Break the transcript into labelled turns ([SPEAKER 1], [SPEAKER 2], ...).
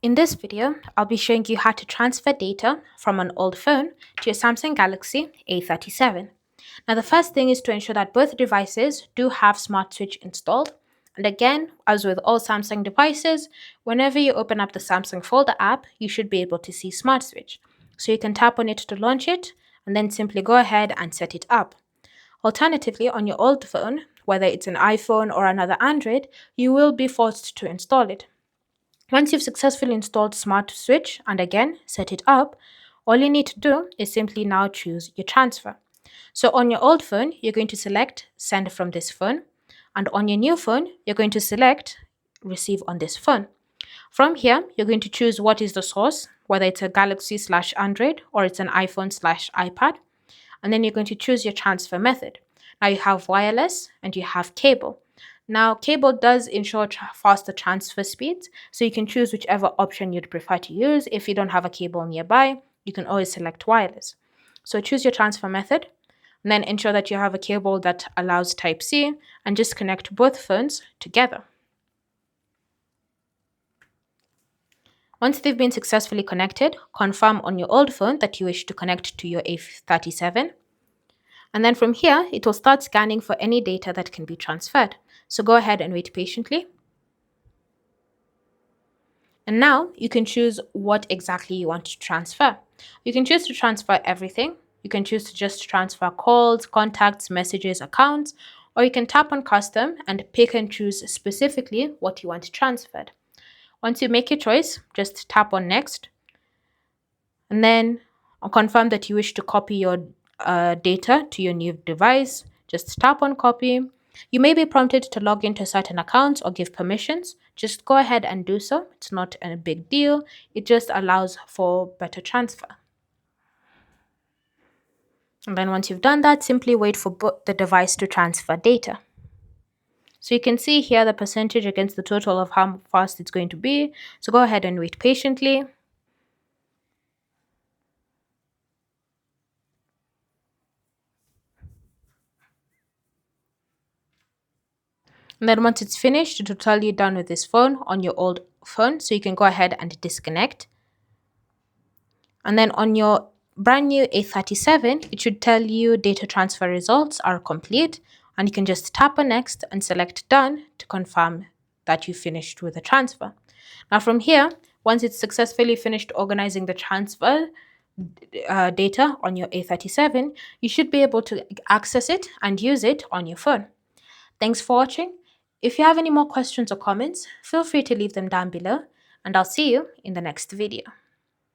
[SPEAKER 1] In this video, I'll be showing you how to transfer data from an old phone to your Samsung Galaxy A37. Now, the first thing is to ensure that both devices do have Smart Switch installed. And again, as with all Samsung devices, whenever you open up the Samsung Folder app, you should be able to see Smart Switch. So you can tap on it to launch it, and then simply go ahead and set it up. Alternatively, on your old phone, whether it's an iPhone or another Android, you will be forced to install it. Once you've successfully installed Smart Switch and again set it up, all you need to do is simply now choose your transfer. So on your old phone, you're going to select Send from this phone, and on your new phone, you're going to select Receive on this phone. From here, you're going to choose what is the source, whether it's a Galaxy/Android or it's an iPhone/iPad, and then you're going to choose your transfer method. Now you have wireless and you have cable. Now, cable does ensure faster transfer speeds, so you can choose whichever option you'd prefer to use. If you don't have a cable nearby, you can always select wireless. So choose your transfer method, and then ensure that you have a cable that allows Type-C, and just connect both phones together. Once they've been successfully connected, confirm on your old phone that you wish to connect to your A37. And then from here, it will start scanning for any data that can be transferred. So go ahead and wait patiently. And now you can choose what exactly you want to transfer. You can choose to transfer everything. You can choose to just transfer calls, contacts, messages, accounts, or you can tap on custom and pick and choose specifically what you want transferred. Once you make your choice, just tap on next. And then confirm that you wish to copy your data to your new device. Just tap on copy. You may be prompted to log into certain accounts or give permissions. Just go ahead and do so. It's not a big deal. It just allows for better transfer. And then once you've done that, simply wait for the device to transfer data. So you can see here the percentage against the total of how fast it's going to be. So go ahead and wait patiently. And then once it's finished, it will tell you done with this phone on your old phone. So you can go ahead and disconnect. And then on your brand new A37, it should tell you data transfer results are complete. And you can just tap on next and select done to confirm that you finished with the transfer. Now from here, once it's successfully finished organizing the transfer data on your A37, you should be able to access it and use it on your phone. Thanks for watching. If you have any more questions or comments, feel free to leave them down below, and I'll see you in the next video.